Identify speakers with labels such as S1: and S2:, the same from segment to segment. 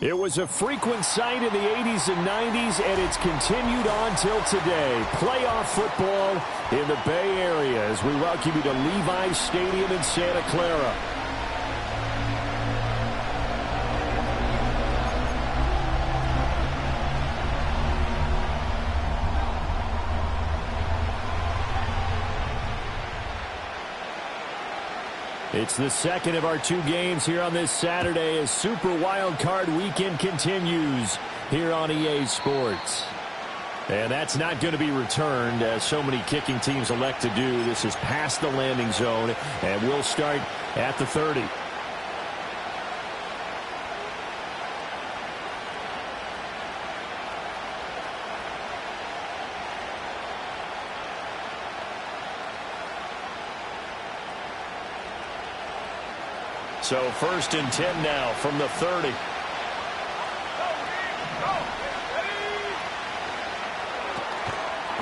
S1: It was a frequent sight in the 80s and 90s, and it's continued on till today. Playoff football in the Bay Area as we welcome you to Levi's Stadium in Santa Clara. It's the second of our two games here on this Saturday as Super Wild Card Weekend continues here on EA Sports. And that's not going to be returned as so many kicking teams elect to do. This is past the landing zone, and we'll start at the 30. So 1st and 10 now from the 30.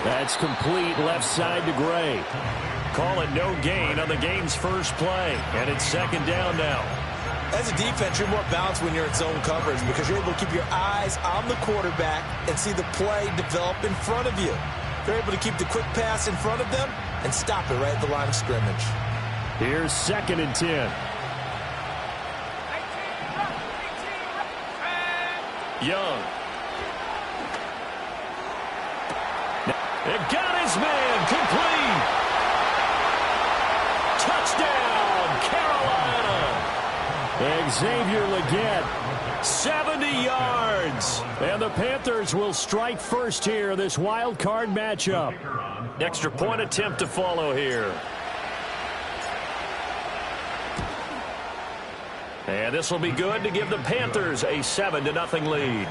S1: That's complete left side to Gray. Call it no gain on the game's first play. And it's 2nd down now.
S2: As a defense, you're more balanced when you're in zone coverage because you're able to keep your eyes on the quarterback and see the play develop in front of you. You're able to keep the quick pass in front of them and stop it right at the line of scrimmage.
S1: Here's 2nd and 10. Young. It got his man complete. Touchdown, Carolina. Xavier Legette, 70 yards. And the Panthers will strike first here in this wild card matchup. Extra point attempt to follow here. And this will be good to give the Panthers a 7-0 lead.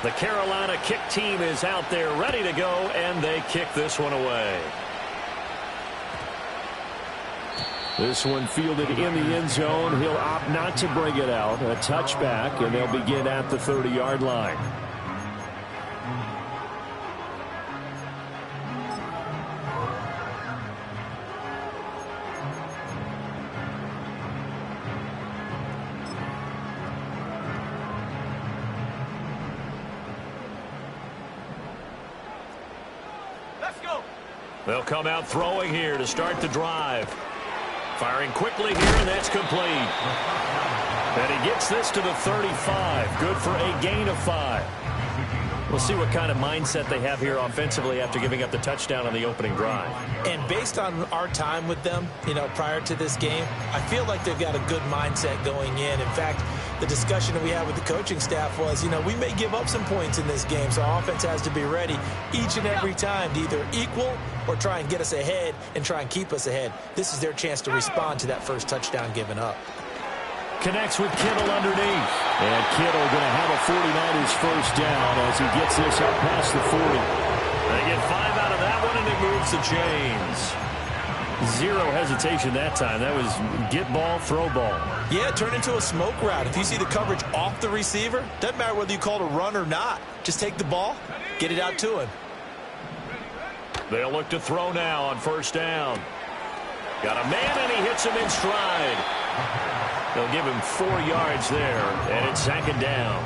S1: The Carolina kick team is out there ready to go, and they kick this one away. This one fielded in the end zone. He'll opt not to bring it out. A touchback, and they'll begin at the 30-yard line. They'll come out throwing here to start the drive. Firing quickly here, and that's complete. And he gets this to the 35. Good for a gain of 5. We'll see what kind of mindset they have here offensively after giving up the touchdown on the opening drive. And based on our time with them, prior to this game, I feel like they've got a good mindset going in. In fact, the discussion that we had with the coaching staff was, we may give up some points in this game, so our offense has to be ready each and every time to either equal or try and get us ahead and try and keep us ahead. This is their chance to respond to that first touchdown given up. Connects with Kittle underneath. And Kittle going to have a 49ers first down as he gets this up past the 40. They get 5 out of that one, and it moves the chains. Zero hesitation that time. That was get ball, throw ball. Yeah, it turned into a smoke route. If you see the coverage off the receiver, doesn't matter whether you call it a run or not. Just take the ball, get it out to him. They'll look to throw now on first down. Got a man, and he hits him in stride. They'll give him 4 yards there, and it's 2nd down.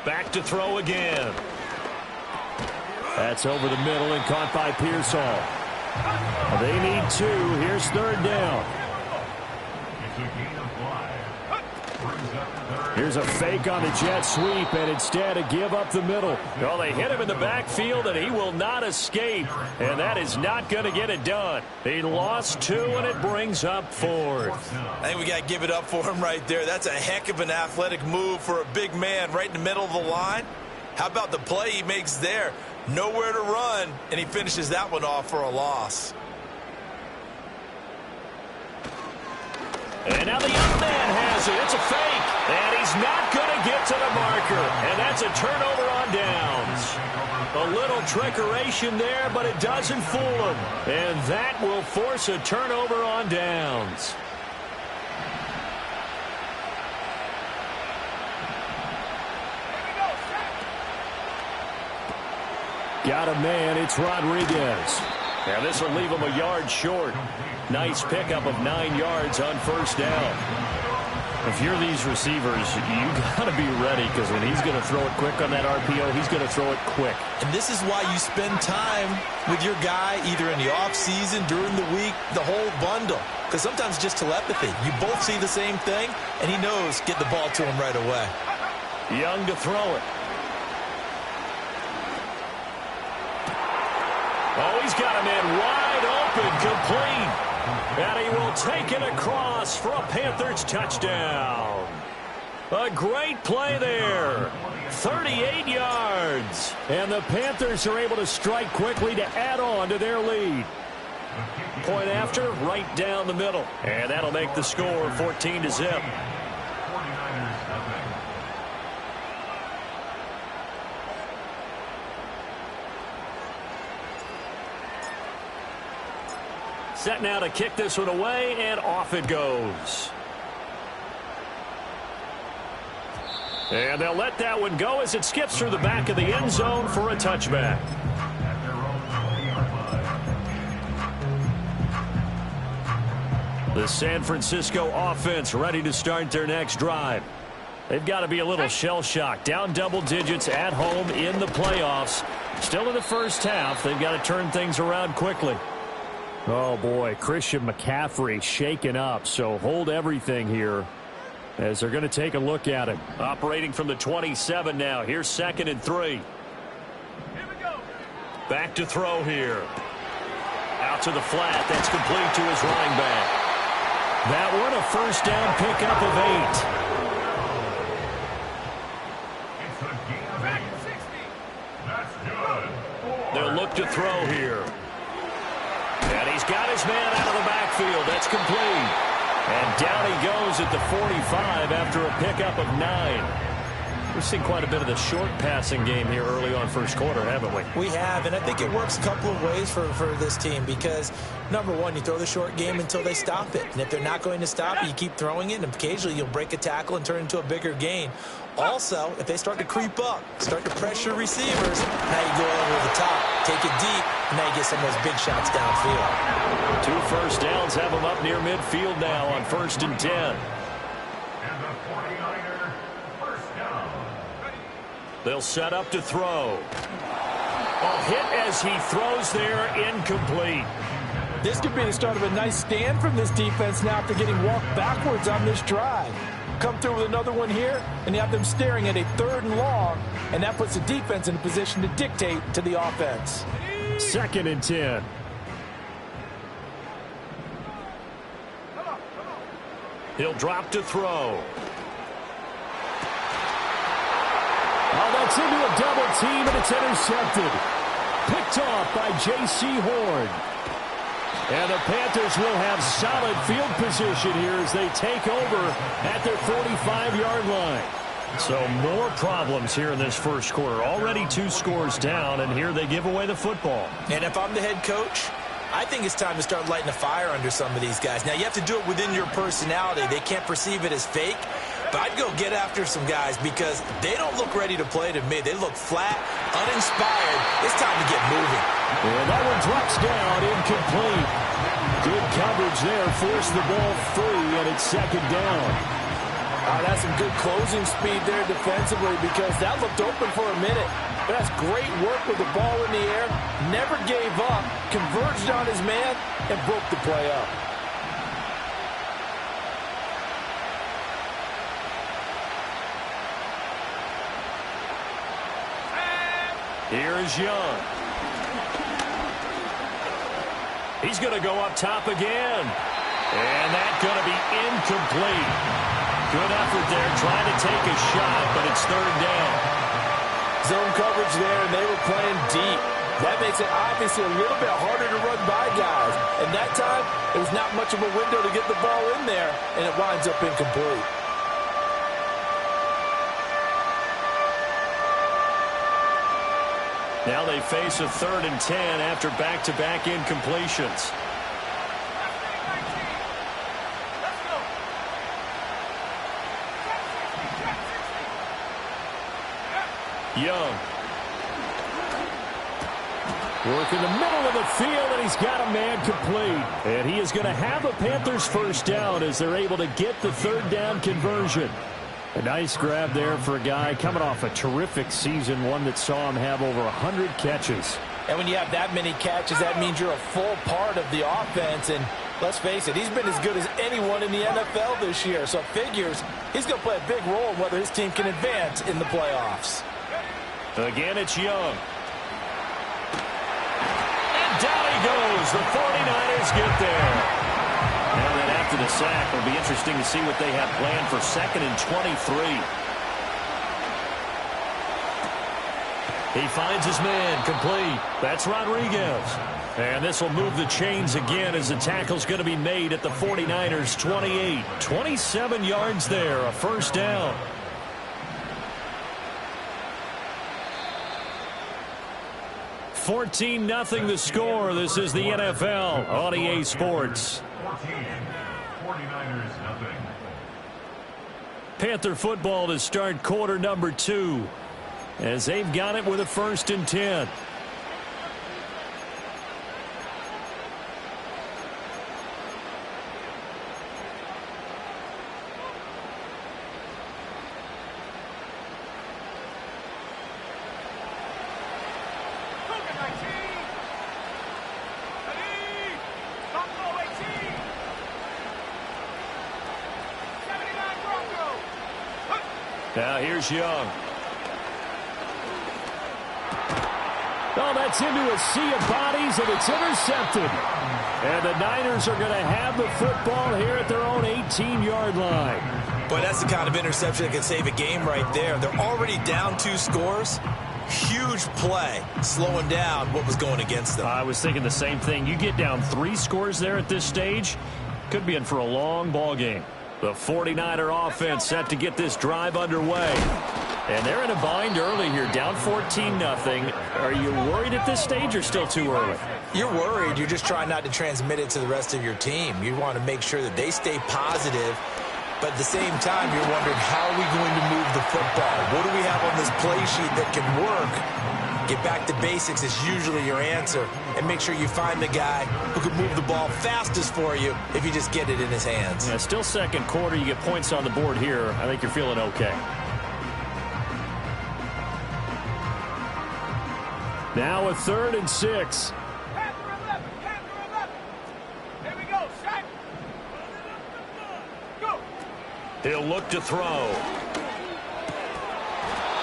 S1: Back to throw again. That's over the middle and caught by Pearsall. They need 2. Here's 3rd down. Here's a fake on the jet sweep, and instead a give up the middle. Well, they hit him in the backfield, and he will not escape. And that is not going to get it done. He lost 2, and it brings up 4th. I think we got to give it up for him right there. That's a heck of an athletic move for a big man right in the middle of the line. How about the play he makes there? Nowhere to run, and he finishes that one off for a loss. And now the young man has it. It's a fake. And he's not going to get to the marker. And that's a turnover on downs. A little trickeration there, but it doesn't fool him. And that will force a turnover on downs. Got a man, it's Rodriguez. Now this will leave him a yard short. Nice pickup of 9 yards on first down. If you're these receivers, you got to be ready, because when he's going to throw it quick on that RPO, he's going to throw it quick.
S2: And this is why you spend time with your guy either in the offseason, during the week, the whole bundle. Because sometimes it's just telepathy. You both see the same thing, and he knows get the ball to him right away.
S1: Young to throw it. Oh, he's got a man wide open, complete. And he will take it across for a Panthers touchdown. A great play there. 38 yards. And the Panthers are able to strike quickly to add on to their lead. Point after, right down the middle. And that'll make the score 14-0. Set now to kick this one away, and off it goes. And they'll let that one go as it skips through the back of the end zone for a touchback. The San Francisco offense ready to start their next drive. They've got to be a little shell-shocked. Down double digits at home in the playoffs. Still in the first half. They've got to turn things around quickly. Oh, boy, Christian McCaffrey shaken up, so hold everything here as they're going to take a look at it. Operating from the 27 now. Here's 2nd and 3.
S3: Here we go.
S1: Back to throw here. Out to the flat. That's complete to his running back. That one a first down pickup of 8. They'll look to throw here. And he's got his man out of the backfield. That's complete. And down he goes at the 45 after a pickup of 9. We've seen quite a bit of the short passing game here early on first quarter, haven't we?
S2: We have, and I think it works a couple of ways for this team because, number one, you throw the short game until they stop it. And if they're not going to stop it, you keep throwing it, and occasionally you'll break a tackle and turn it into a bigger gain. Also, if they start to creep up, start to pressure receivers, now you go over the top, take it deep, and now you get some of those big shots downfield.
S1: 2 first downs have them up near midfield now on 1st and 10. They'll set up to throw. A hit as he throws there, incomplete.
S4: This could be the start of a nice stand from this defense now after getting walked backwards on this drive. Come through with another one here, and you have them staring at a 3rd and long, and that puts the defense in a position to dictate to the offense.
S1: 2nd and 10. He'll drop to throw.
S3: Oh, that's into a double team, and it's intercepted. Picked off by J.C. Horn.
S1: And the Panthers will have solid field position here as they take over at their 45-yard line. So more problems here in this first quarter. Already 2 scores down, and here they give away the football.
S2: And if I'm the head coach, I think it's time to start lighting a fire under some of these guys. Now, you have to do it within your personality. They can't perceive it as fake. But I'd go get after some guys because they don't look ready to play to me. They look flat, uninspired. It's time to get moving.
S3: And that one drops down, incomplete. Good coverage there. Forced the ball free, and it's 2nd down.
S4: That's some good closing speed there defensively because that looked open for a minute. But that's great work with the ball in the air. Never gave up, converged on his man, and broke the play up.
S1: Here's Young. He's going to go up top again. And that's going to be incomplete. Good effort there trying to take a shot, but it's 3rd down.
S4: Zone coverage there, and they were playing deep. That makes it obviously a little bit harder to run by guys. And that time, there was not much of a window to get the ball in there, and it winds up incomplete.
S1: Now they face a 3rd and 10 after back-to-back incompletions. Young.
S3: Working the middle of the field, and he's got a man complete. And he is going to have a Panthers first down as they're able to get the 3rd down conversion. A nice grab there for a guy coming off a terrific season, one that saw him have over 100 catches.
S4: And when you have that many catches, that means you're a full part of the offense. And let's face it, he's been as good as anyone in the NFL this year. So it figures he's going to play a big role in whether his team can advance in the playoffs.
S1: Again, it's Young. And down he goes. The 49ers get there. And then after the sack, it'll be interesting to see what they have planned for 2nd and 23. He finds his man complete. That's Rodriguez. And this will move the chains again as the tackle's going to be made at the 49ers 28. 27 yards there, a first down. $14-0 the score. This is the NFL on EA Sports.
S5: 49ers nothing.
S1: Panther football to start quarter number 2 as they've got it with a 1st and 10. Now here's Young.
S3: Oh, that's into a sea of bodies, and it's intercepted. And the Niners are going to have the football here at their own 18-yard line.
S2: But that's the kind of interception that can save a game right there. They're already down 2 scores. Huge play, slowing down what was going against them.
S1: I was thinking the same thing. You get down 3 scores there at this stage, could be in for a long ball game. The 49er offense set to get this drive underway. And they're in a bind early here, down 14-0. Are you worried at this stage or still too early?
S2: You're worried. You're just trying not to transmit it to the rest of your team. You want to make sure that they stay positive. But at the same time, you're wondering, how are we going to move the football? What do we have on this play sheet that can work? Get back to basics is usually your answer. And make sure you find the guy who can move the ball fastest for you if you just get it in his hands.
S1: Yeah, still second quarter. You get points on the board here. I think you're feeling okay.
S3: Now a 3rd and 6.
S5: Here we go, Shaq. Go.
S1: He'll look to throw.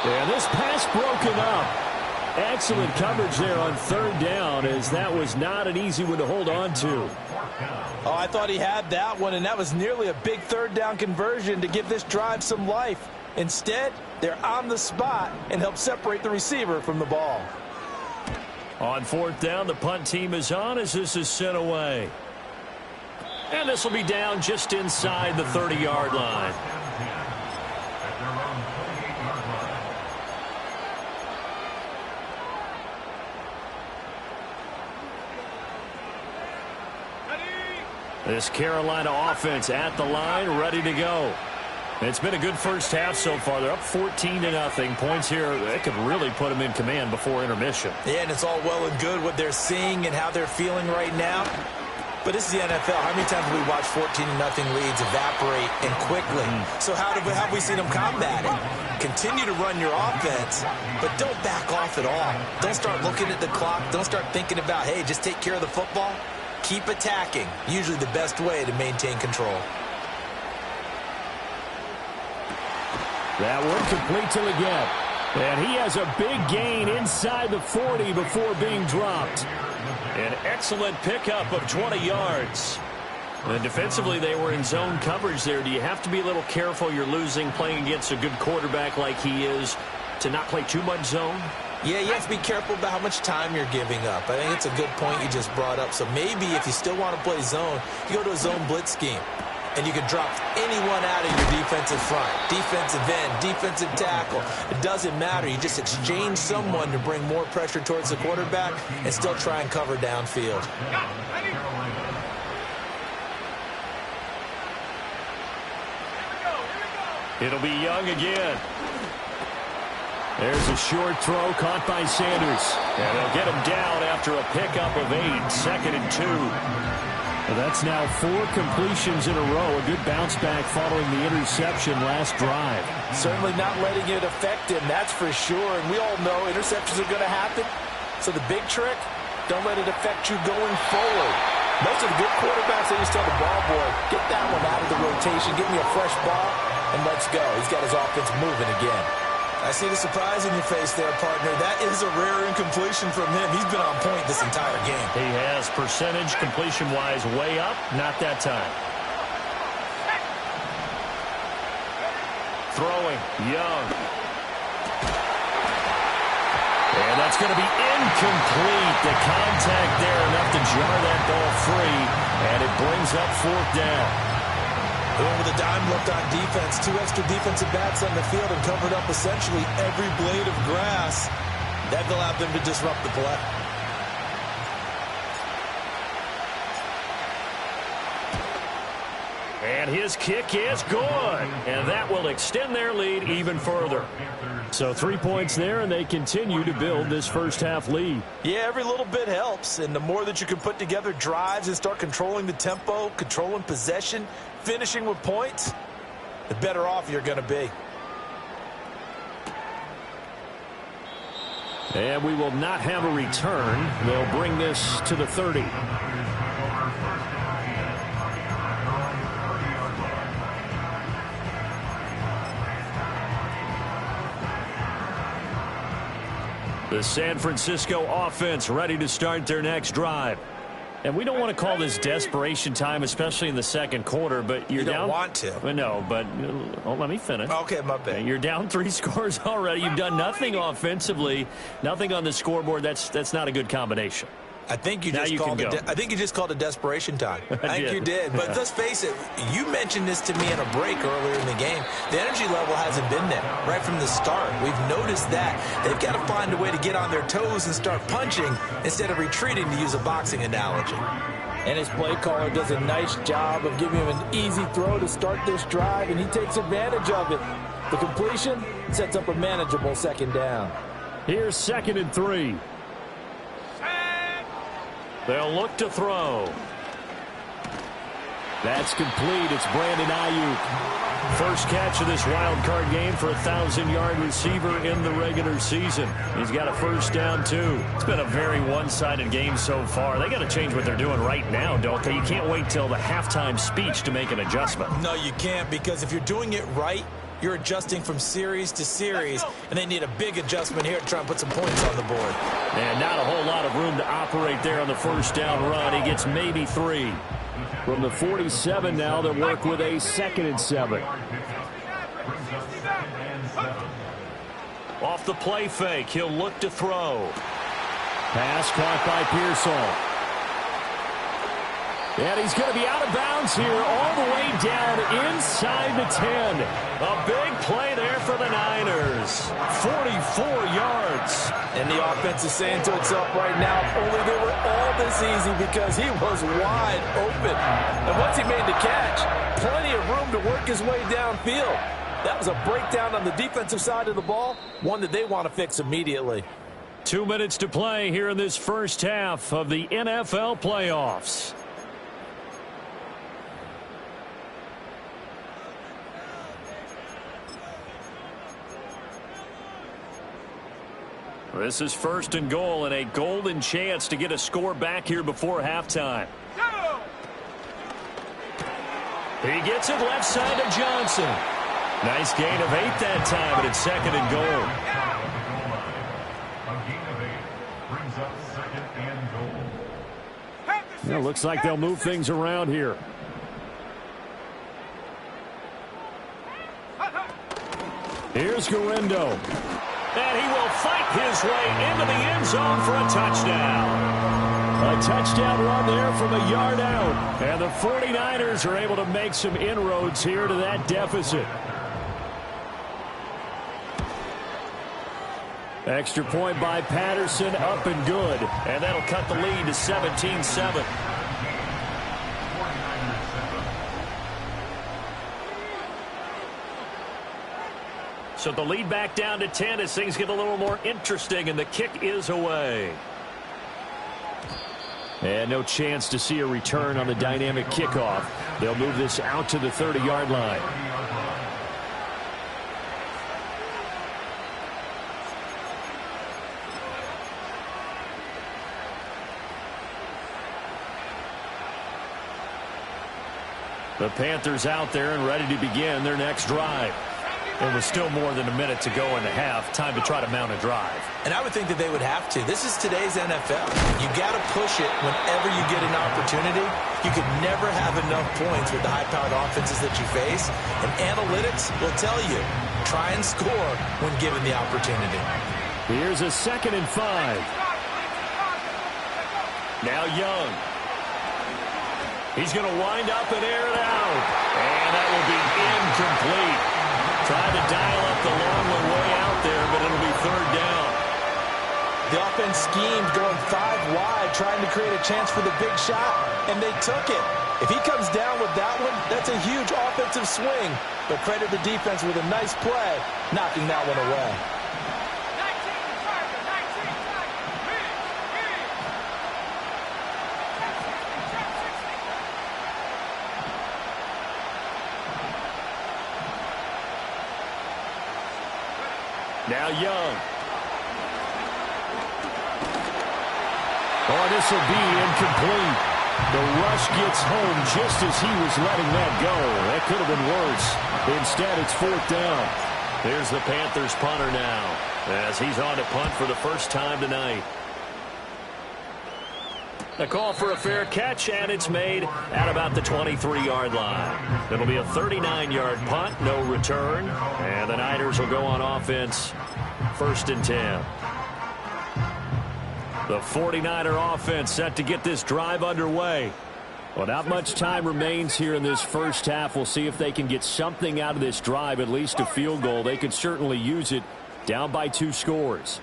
S3: And this pass broken up. Excellent coverage there on 3rd down, as that was not an easy one to hold on to.
S4: Oh, I thought he had that one, and that was nearly a big 3rd down conversion to give this drive some life. Instead, they're on the spot and help separate the receiver from the ball.
S1: On 4th down, the punt team is on as this is sent away. And this will be down just inside the 30-yard line. This Carolina offense at the line, ready to go. It's been a good first half so far. They're up 14-0. Points here, that could really put them in command before intermission.
S2: Yeah, and it's all well and good what they're seeing and how they're feeling right now. But this is the NFL. How many times have we watched 14-0 leads evaporate and quickly? So how have we seen them combat it? Continue to run your offense, but don't back off at all. Don't start looking at the clock. Don't start thinking about, hey, just take care of the football. Keep attacking. Usually the best way to maintain control.
S3: That one complete to Leggett. And he has a big gain inside the 40 before being dropped.
S1: An excellent pickup of 20 yards. And defensively, they were in zone coverage there. Do you have to be a little careful? You're losing playing against a good quarterback like he is to not play too much zone?
S2: Yeah, you have to be careful about how much time you're giving up. I think it's a good point you just brought up. So maybe if you still want to play zone, you go to a zone blitz scheme. and you can drop anyone out of your defensive front. Defensive end, defensive tackle. It doesn't matter. You just exchange someone to bring more pressure towards the quarterback and still try and cover downfield.
S3: It'll be Young again. There's a short throw caught by Sanders. And they'll get him down after a pickup of 8, 2nd and 2. Well, that's now 4 completions in a row. A good bounce back following the interception last drive.
S4: Certainly not letting it affect him, that's for sure. And we all know interceptions are going to happen. So the big trick, don't let it affect you going forward. Most of the good quarterbacks, they just tell the ball boy, get that one out of the rotation, give me a fresh ball, and let's go. He's got his offense moving again.
S2: I see the surprise in your face there, partner. That is a rare incompletion from him. He's been on point this entire game.
S1: He has percentage completion-wise way up. Not that time. Throwing. Young. And that's going to be incomplete. The contact there enough to jar that ball free. And it brings up 4th down.
S2: With a dime left on defense, 2 extra defensive backs on the field and covered up essentially every blade of grass. That allowed them to disrupt the play.
S1: And his kick is good. And that will extend their lead even further.
S3: So 3 points there, and they continue to build this first half lead.
S4: Yeah, every little bit helps. And the more that you can put together drives and start controlling the tempo, controlling possession, finishing with points, the better off you're going to be.
S3: And we will not have a return. They'll bring this to the 30. The San Francisco offense ready to start their next drive. And we don't want to call this desperation time, especially in the second quarter, but you're
S2: you don't
S3: down.
S2: Want to.
S3: No, but let me finish.
S2: Okay, my bad.
S3: You're down 3 scores already. You've done nothing offensively, nothing on the scoreboard. That's not a good combination.
S2: I think you just called it desperation time. I think you did. But let's face it, you mentioned this to me in a break earlier in the game. The energy level hasn't been there right from the start. We've noticed that. They've got to find a way to get on their toes and start punching instead of retreating, to use a boxing analogy.
S4: And his play caller does a nice job of giving him an easy throw to start this drive, and he takes advantage of it. The completion sets up a manageable 2nd down.
S3: Here's 2nd and 3.
S1: They'll look to throw.
S3: That's complete. It's Brandon Ayuk.
S1: First catch of this wild card game for a 1,000-yard receiver in the regular season. He's got a first down, too. It's been a very one-sided game so far. They got to change what they're doing right now, don't they? You can't wait till the halftime speech to make an adjustment.
S2: No, you can't, because if you're doing it right, you're adjusting from series to series, and they need a big adjustment here to try and put some points on the board.
S3: And not a whole lot of room to operate there on the first down run. He gets maybe 3. From the 47 now, they'll work with a 2nd and 7.
S1: Off the play fake, he'll look to throw.
S3: Pass caught by Pearsall. And he's going to be out of bounds here all the way down inside the 10.
S1: A big play there for the Niners. 44 yards.
S4: And the offense is saying to itself right now, if only they were all this easy, because he was wide open. And once he made the catch, plenty of room to work his way downfield. That was a breakdown on the defensive side of the ball, one that they want to fix immediately.
S3: 2 minutes to play here in this first half of the NFL playoffs. This is 1st and goal, and a golden chance to get a score back here before halftime.
S1: He gets it left side to Johnson.
S3: Nice gain of 8 that time, but it's 2nd and goal. It looks like they'll move things around here. Here's Guerrero.
S1: And he will fight his way into the end zone for a touchdown.
S3: A touchdown run there from a yard out. And the 49ers are able to make some inroads here to that deficit. Extra point by Patterson, up and good. And that'll cut the lead to 17-7. So the lead back down to 10 as things get a little more interesting, and the kick is away. And no chance to see a return on the dynamic kickoff. They'll move this out to the 30-yard line. The Panthers out there and ready to begin their next drive. There was still more than a minute to go in the half. Time to try to mount a drive.
S2: And I would think that they would have to. This is today's NFL. You got to push it whenever you get an opportunity. You could never have enough points with the high-powered offenses that you face. And analytics will tell you, try and score when given the opportunity.
S3: Here's a 2nd and 5. Now Young. He's going to wind up and air it out. And that will be incomplete. Trying to dial up the long one way out there, but it'll be 3rd down.
S2: The offense schemed going 5 wide, trying to create a chance for the big shot, and they took it. If he comes down with that one, that's a huge offensive swing. But credit the defense with a nice play, knocking that one away.
S3: Now Young. Oh, this will be incomplete. The rush gets home just as he was letting that go. That could have been worse. Instead, it's 4th down. There's the Panthers punter now, as he's on to punt for the first time tonight. A call for a fair catch, and it's made at about the 23-yard line. It'll be a 39-yard punt, no return, and the Niners will go on offense, 1st and 10. The 49er offense set to get this drive underway. Well, not much time remains here in this first half. We'll see if they can get something out of this drive, at least a field goal. They could certainly use it, down by 2 scores.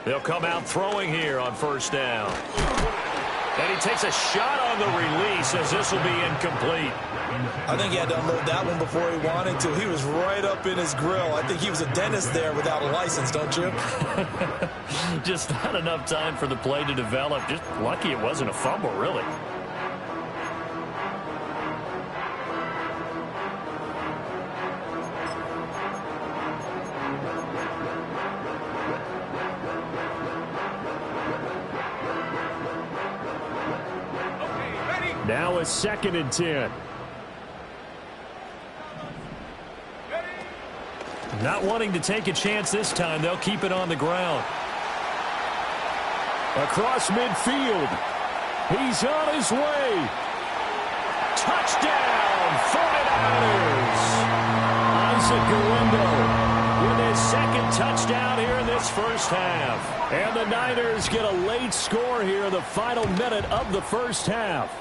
S3: They'll come out throwing here on 1st down. And he takes a shot on the release as this will be incomplete.
S2: I think he had to unload that one before he wanted to. He was right up in his grill. I think he was a dentist there without a license, don't you?
S3: Just not enough time for the play to develop. Just lucky it wasn't a fumble, really. Now a 2nd and 10. Not wanting to take a chance this time, they'll keep it on the ground. Across midfield. He's on his way. Touchdown, 49ers. Isaac Guendo with his 2nd touchdown here in this first half. And the Niners get a late score here in the final minute of the first half.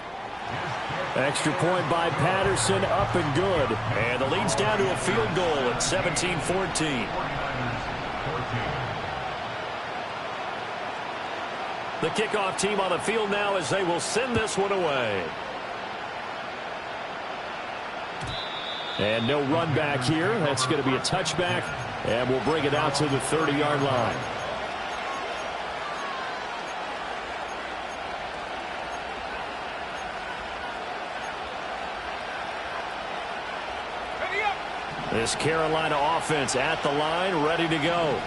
S3: Extra point by Patterson, up and good. And the lead's down to a field goal at 17-14. The kickoff team on the field now as they will send this one away. And no run back here. That's going to be a touchback. And we'll bring it out to the 30-yard line. This Carolina offense at the line, ready to go.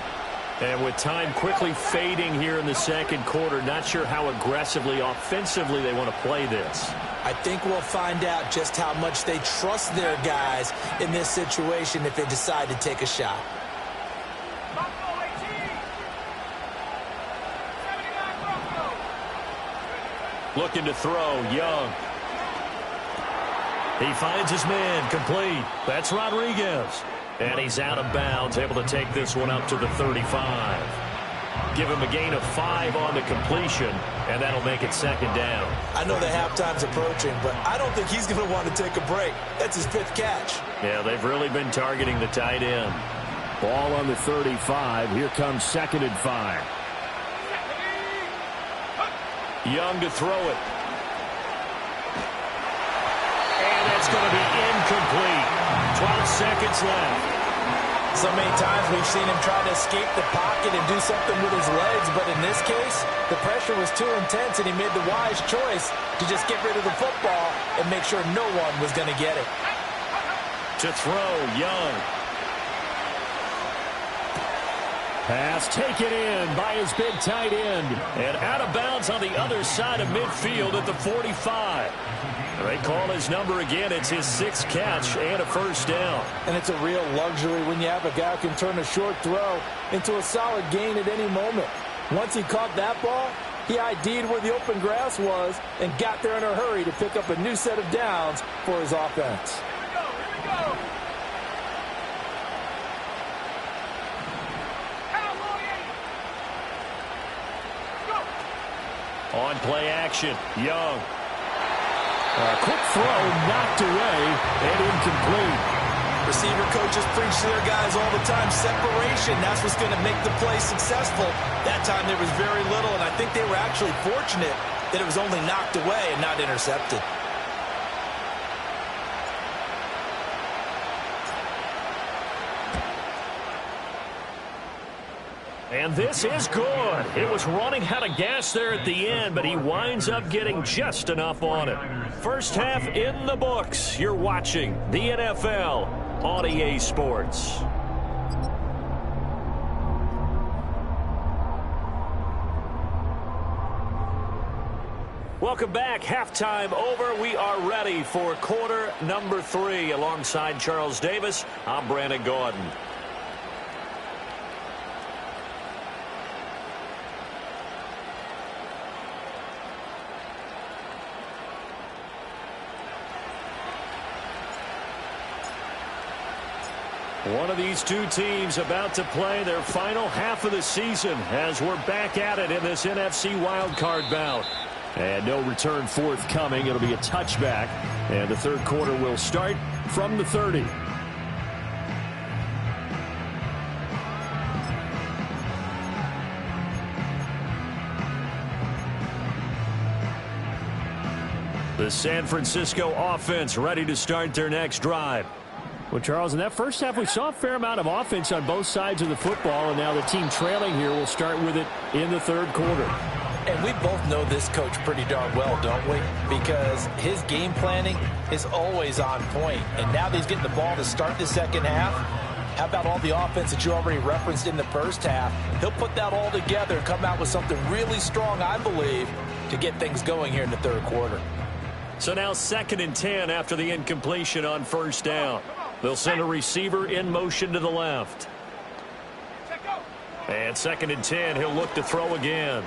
S3: And with time quickly fading here in the 2nd quarter, not sure how aggressively, offensively they want to play this.
S2: I think we'll find out just how much they trust their guys in this situation if they decide to take a shot.
S1: Looking to throw, Young. He finds his man, complete. That's Rodriguez. And he's out of bounds, able to take this one up to the 35. Give him a gain of 5 on the completion, and that'll make it second down.
S2: I know the halftime's approaching, but I don't think he's going to want to take a break. That's his 5th catch.
S1: Yeah, they've really been targeting the tight end.
S3: Ball on the 35. Here comes 2nd and 5.
S1: Young to throw it. And that's going to be incomplete. 12 seconds left.
S4: So many times we've seen him try to escape the pocket and do something with his legs, but in this case, the pressure was too intense, and he made the wise choice to just get rid of the football and make sure no one was going to get it.
S1: To throw, Young.
S3: Pass taken in by his big tight end.
S1: And out of bounds on the other side of midfield at the 45. They call his number again. It's his 6th catch and a first down.
S4: And it's a real luxury when you have a guy who can turn a short throw into a solid gain at any moment. Once he caught that ball, he ID'd where the open grass was and got there in a hurry to pick up a new set of downs for his offense.
S5: Here we go.
S1: On play action, Young.
S3: A quick throw knocked away and incomplete.
S2: Receiver coaches preach to their guys all the time. Separation, that's what's going to make the play successful. That time there was very little, and I think they were actually fortunate that it was only knocked away and not intercepted.
S1: And this is good. It was running out of gas there at the end, but he winds up getting just enough on it. First half in the books. You're watching the NFL on EA Sports. Welcome back. Halftime over. We are ready for quarter number 3. Alongside Charles Davis, I'm Brandon Gordon. One of these two teams about to play their final half of the season as we're back at it in this NFC wildcard bout.
S3: And no return forthcoming. It'll be a touchback. And the third quarter will start from the 30.
S1: The San Francisco offense ready to start their next drive.
S3: Well, Charles, in that first half, we saw a fair amount of offense on both sides of the football, and now the team trailing here will start with it in the third quarter.
S4: And we both know this coach pretty darn well, don't we? Because his game planning is always on point. And now that he's getting the ball to start the second half, how about all the offense that you already referenced in the first half? He'll put that all together and come out with something really strong, I believe, to get things going here in the third quarter.
S1: So now 2nd and 10 after the incompletion on first down. They'll send a receiver in motion to the left. And 2nd and 10, he'll look to throw again.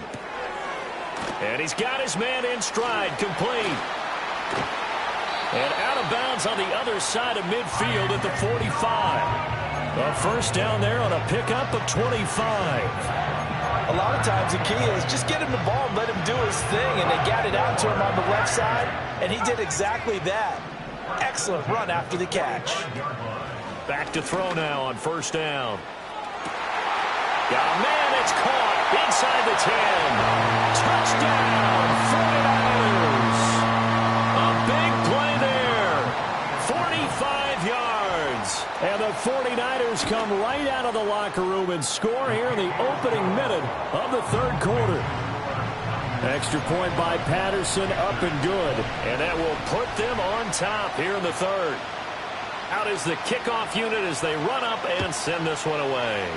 S1: And he's got his man in stride, complete. And out of bounds on the other side of midfield at the 45. A first down there on a pickup of 25.
S4: A lot of times the key is just get him the ball and let him do his thing, and they got it out to him on the left side, and he did exactly that. Excellent run after the catch.
S1: Back to throw now on first down. Got a man, it's caught inside the 10. Touchdown, 49ers. A big play there. 45 yards.
S3: And the 49ers come right out of the locker room and score here in the opening minute of the third quarter. Extra point by Patterson, up and good.
S1: And that will put them on top here in the third. Out is the kickoff unit as they run up and send this one away.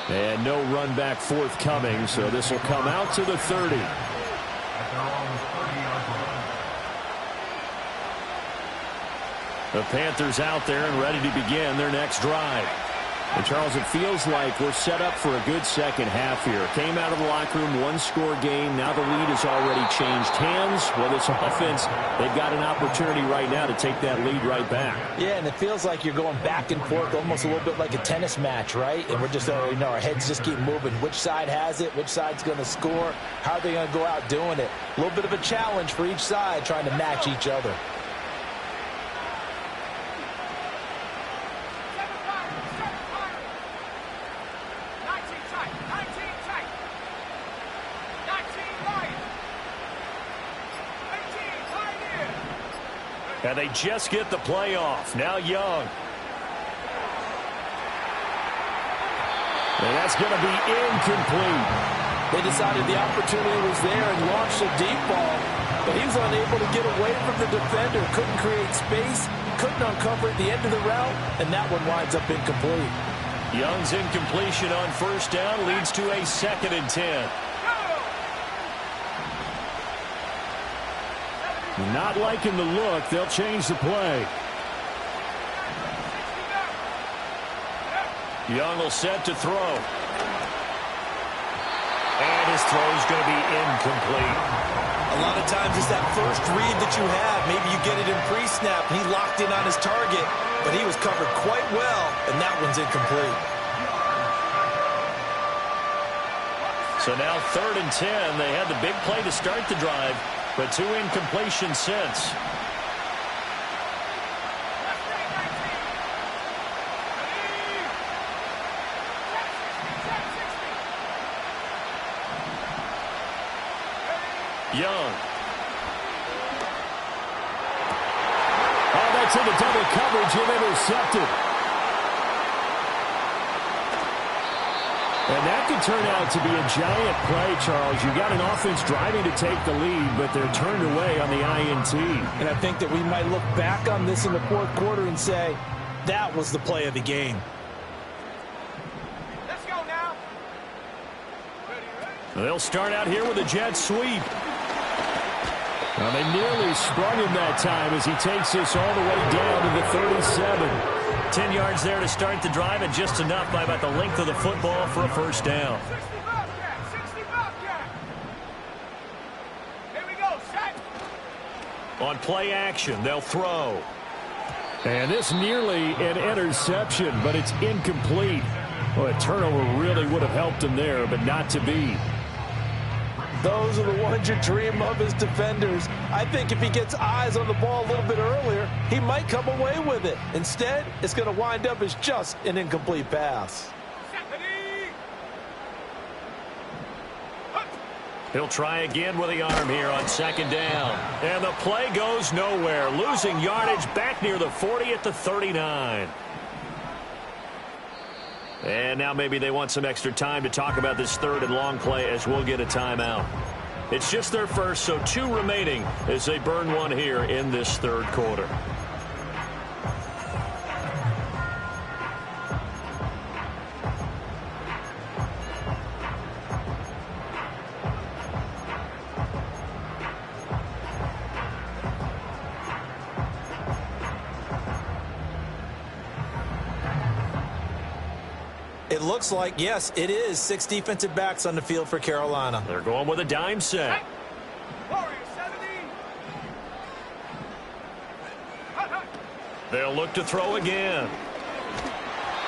S3: And no run back forthcoming, so this will come out to the 30. The Panthers out there and ready to begin their next drive. And, Charles, it feels like we're set up for a good second half here. Came out of the locker room, one-score game. Now the lead has already changed hands. Well, this offense, they've got an opportunity right now to take that lead right back.
S4: Yeah, and it feels like you're going back and forth, almost a little bit like a tennis match, right? And we're just, our heads just keep moving. Which side has it? Which side's going to score? How are they going to go out doing it? A little bit of a challenge for each side, trying to match each other.
S1: And they just get the play off. Now Young.
S3: And that's going to be incomplete.
S4: They decided the opportunity was there and launched a deep ball, but he was unable to get away from the defender. Couldn't create space, couldn't uncover at the end of the route, and that one winds up incomplete.
S1: Young's incompletion on first down leads to a 2nd and 10.
S3: Not liking the look. They'll change the play.
S1: Young will set to throw. And his throw is going to be incomplete.
S2: A lot of times it's that first read that you have. Maybe you get it in pre-snap, and he locked in on his target, but he was covered quite well, and that one's incomplete.
S1: So now 3rd and 10. They had the big play to start the drive, but 2 incompletions since. Young.
S3: Oh, that's in the double coverage and intercepted. And that could turn out to be a giant play, Charles. You got an offense driving to take the lead, but they're turned away on the INT.
S4: And I think that we might look back on this in the 4th quarter and say, that was the play of the game.
S5: Let's go now.
S1: They'll start out here with a jet sweep.
S3: Well, they nearly sprung him that time as he takes this all the way down to the 37.
S1: 10 yards there to start the drive, and just enough by about the length of the football for a first down.
S5: 60 Bobcat. Here we go, set.
S1: On play action, they'll throw.
S3: And this nearly an interception, but it's incomplete. Well, a turnover really would have helped him there, but not to be.
S4: Those are the ones you dream of as defenders. I think if he gets eyes on the ball a little bit earlier, he might come away with it. Instead, it's going to wind up as just an incomplete pass.
S1: He'll try again with the arm here on 2nd down. And the play goes nowhere. Losing yardage back near the 40 at the 39. And now maybe they want some extra time to talk about this 3rd and long play as we'll get a timeout. It's just their first, so 2 remaining as they burn one here in this 3rd quarter.
S2: It looks like, yes, it is 6 defensive backs on the field for Carolina.
S1: They're going with a dime set.
S5: Warriors 70.
S1: They'll look to throw again.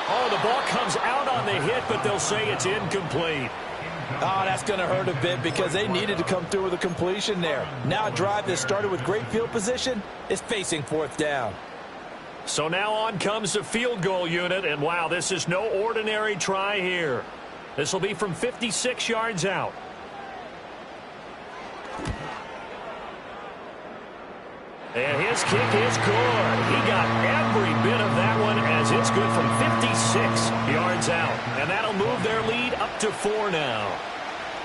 S1: Oh, the ball comes out on the hit, but they'll say it's incomplete.
S4: Oh, that's going to hurt a bit because they needed to come through with a completion there. Now a drive that started with great field position is facing 4th down.
S1: So now on comes the field goal unit, and wow, this is no ordinary try here. This will be from 56 yards out. And his kick is good. He got every bit of that one as it's good from 56 yards out. And that'll move their lead up to 4 now.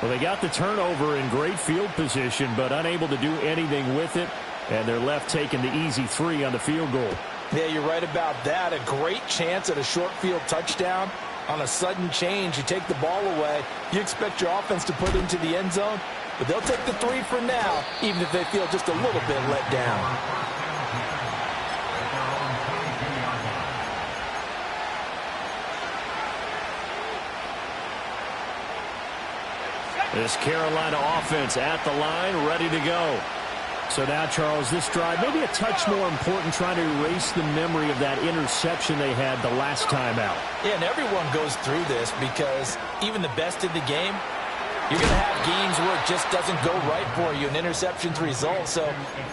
S3: Well, they got the turnover in great field position, but unable to do anything with it. And they're left taking the easy 3 on the field goal.
S4: Yeah, you're right about that. A great chance at a short field touchdown. On a sudden change, you take the ball away. You expect your offense to put into the end zone, but they'll take the 3 for now, even if they feel just a little bit let down.
S3: This Carolina offense at the line, ready to go. So now, Charles, this drive maybe a touch more important, trying to erase the memory of that interception they had the last time out.
S4: Yeah, and everyone goes through this because even the best in the game, you're going to have games where it just doesn't go right for you, and interceptions result. So,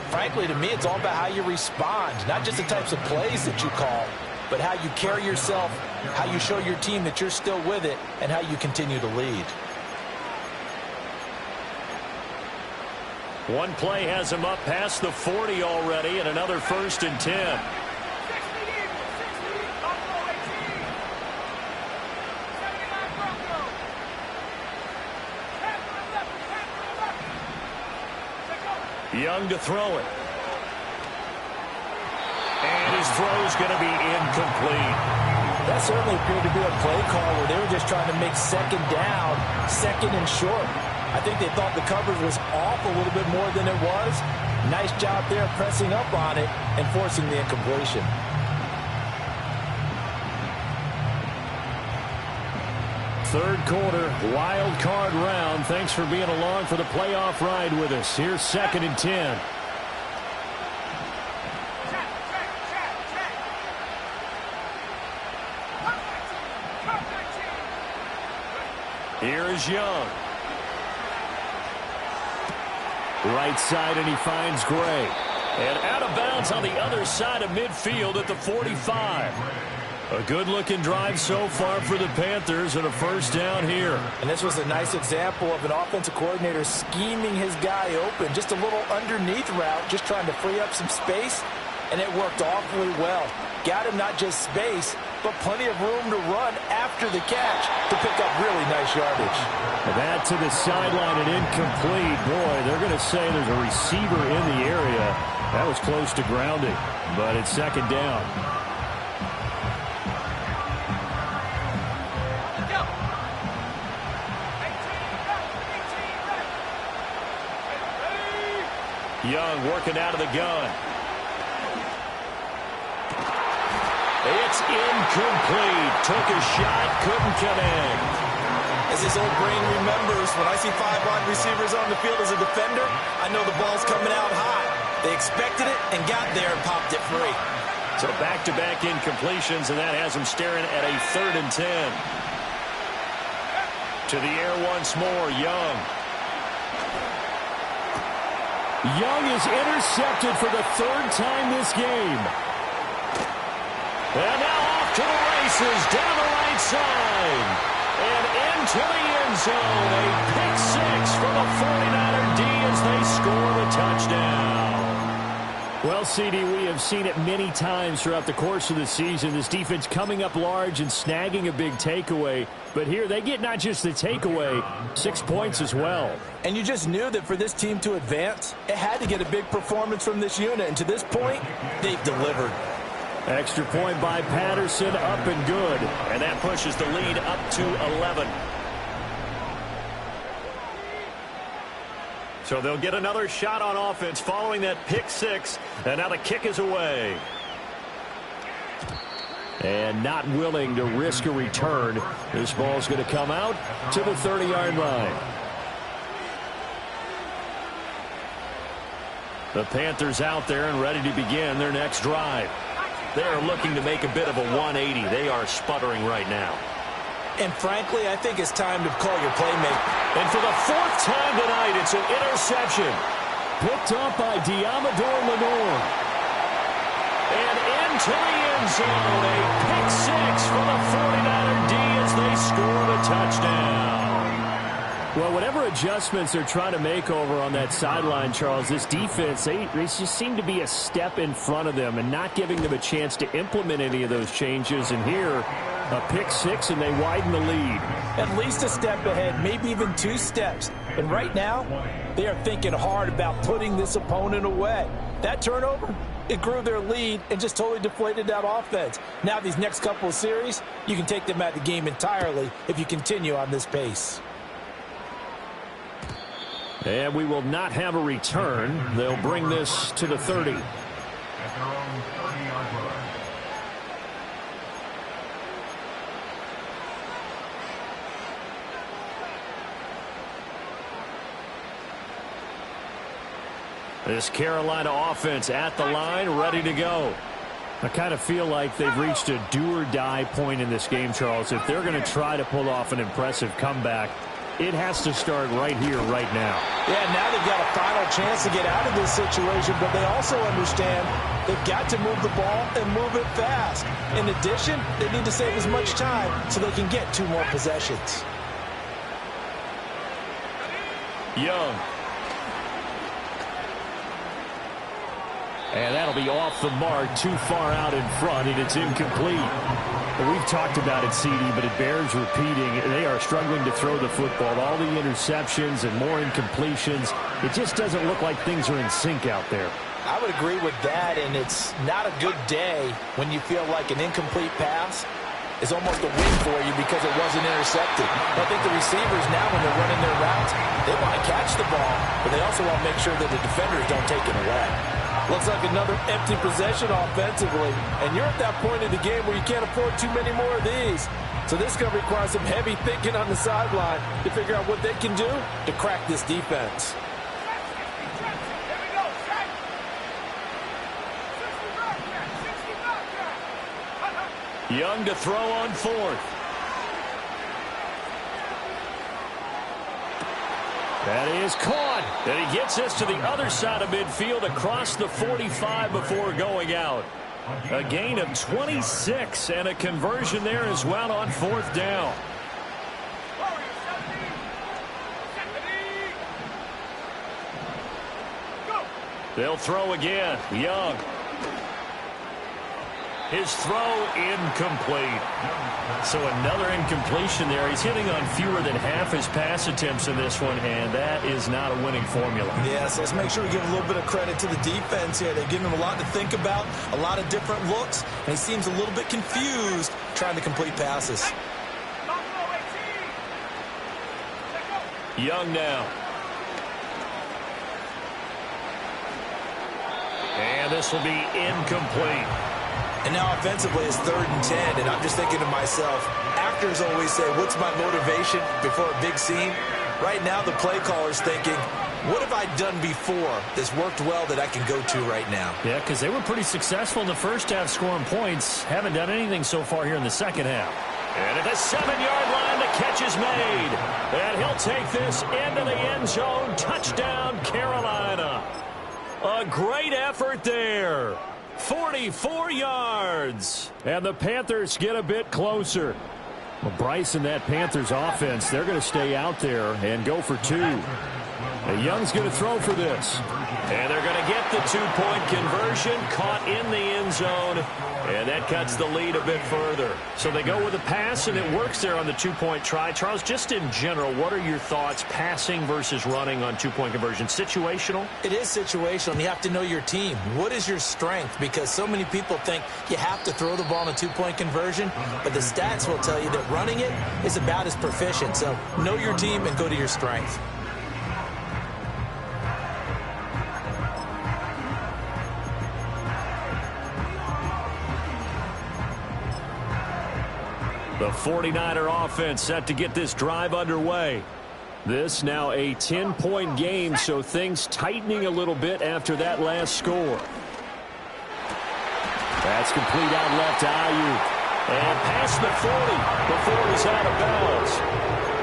S4: frankly, to me, it's all about how you respond, not just the types of plays that you call, but how you carry yourself, how you show your team that you're still with it, and how you continue to lead.
S3: One play has him up past the 40 already, and another 1st and 10.
S5: 60 Eagles, 60, Buffalo 18. 79 Broncos. 10 for 11, 10 for 11. Take over.
S3: Young to throw it. And his throw's going to be incomplete.
S4: That certainly appeared to be a play call where they were just trying to make second down, second and short. I think they thought the coverage was off a little bit more than it was. Nice job there pressing up on it and forcing the incompletion.
S3: Third quarter, wild card round. Thanks for being along for the playoff ride with us. Here's 2nd and 10.
S5: Check. Top 19.
S3: Here is Young. Right side, and he finds Gray. And out of bounds on the other side of midfield at the 45. A good-looking drive so far for the Panthers, and a 1st down here.
S4: And this was a nice example of an offensive coordinator scheming his guy open. Just a little underneath route, just trying to free up some space, and it worked awfully well. Got him not just space, but plenty of room to run after the catch to pick up really nice yardage.
S3: That to the sideline and incomplete. Boy, they're going to say there's a receiver in the area. That was close to grounding, but it's 2nd down.
S5: Go. 18,
S3: Young working out of the gun. It's incomplete. Took a shot, couldn't connect.
S2: As his old brain remembers, when I see 5 wide receivers on the field as a defender, I know the ball's coming out high. They expected it and got there and popped it free.
S3: So back-to-back incompletions, and that has him staring at a 3rd and 10. To the air once more, Young. Young is intercepted for the 3rd time this game. And now off to the races, down the right side. And into the end zone. A pick 6 for the 49er D as they score the touchdown. Well, CD, we have seen it many times throughout the course of the season. This defense coming up large and snagging a big takeaway. But here they get not just the takeaway, 6 points as well.
S4: And you just knew that for this team to advance, it had to get a big performance from this unit. And to this point, they've delivered.
S3: Extra point by Patterson, up and good. And that pushes the lead up to 11. So they'll get another shot on offense following that pick 6. And now the kick is away. And not willing to risk a return. This ball's going to come out to the 30-yard line. The Panthers out there and ready to begin their next drive. They are looking to make a bit of a 180. They are sputtering right now.
S4: And frankly, I think it's time to call your playmaker.
S3: And for the 4th time tonight, it's an interception. Picked up by Diamador Lenore. And into the end zone, a pick 6 for the 49er D as they score the touchdown. Well, whatever adjustments they're trying to make over on that sideline, Charles, this defense, they just seem to be a step in front of them and not giving them a chance to implement any of those changes. And here, a pick 6, and they widen the lead.
S4: At least a step ahead, maybe even 2 steps. And right now, they are thinking hard about putting this opponent away. That turnover, it grew their lead and just totally deflated that offense. Now these next couple of series, you can take them out of the game entirely if you continue on this pace.
S3: And we will not have a return. They'll bring this to the 30.
S6: At their own 30-yard line.
S3: This Carolina offense at the line, ready to go. I kind of feel like they've reached a do-or-die point in this game, Charles. If they're going to try to pull off an impressive comeback, it has to start right here, right now.
S4: Yeah, now they've got a final chance to get out of this situation, but they also understand they've got to move the ball and move it fast. In addition, they need to save as much time so they can get 2 more possessions.
S3: Young. And that'll be off the mark, too far out in front, and it's incomplete. We've talked about it, CD, but it bears repeating. They are struggling to throw the football. All the interceptions and more incompletions. It just doesn't look like things are in sync out there.
S4: I would agree with that, and it's not a good day when you feel like an incomplete pass is almost a win for you because it wasn't intercepted. I think the receivers now, when they're running their routes, they want to catch the ball, but they also want to make sure that the defenders don't take it away. Looks like another empty possession offensively, and you're at that point in the game where you can't afford too many more of these. So this is going to require some heavy thinking on the sideline to figure out what they can do to crack this defense.
S3: Young to throw on 4th. That is caught. And he gets this to the other side of midfield across the 45 before going out. A gain of 26 and a conversion there as well on 4th down. They'll throw again. Young. His throw incomplete. So another incompletion there. He's hitting on fewer than half his pass attempts in this one, and that is not a winning formula.
S2: Yeah, so let's make sure we give a little bit of credit to the defense here. They've given him a lot to think about, a lot of different looks, and he seems a little bit confused trying to complete passes.
S3: Young now. And this will be incomplete.
S2: And now offensively it's 3rd and 10, and I'm just thinking to myself, actors always say, what's my motivation before a big scene? Right now the play caller's thinking, what have I done before that's worked well that I can go to right now?
S3: Yeah, because they were pretty successful in the first half scoring points. Haven't done anything so far here in the second half. And at the 7-yard line, the catch is made. And he'll take this into the end zone. Touchdown, Carolina. A great effort there. 44 yards. And the Panthers get a bit closer. Well, Bryce and that Panthers offense, they're going to stay out there and go for 2. Young's going to throw for this. And they're going to get the 2-point conversion, caught in the end zone. And that cuts the lead a bit further. So they go with a pass, and it works there on the 2-point try. Charles, just in general, what are your thoughts passing versus running on 2-point conversion? Situational?
S4: It is situational. You have to know your team. What is your strength? Because so many people think you have to throw the ball in a 2-point conversion, but the stats will tell you that running it is about as proficient. So know your team and go to your strength.
S3: The 49er offense set to get this drive underway. This now a 10-point game, so things tightening a little bit after that last score. That's complete out left to Ayuk. And past the 40 before he's out of bounds.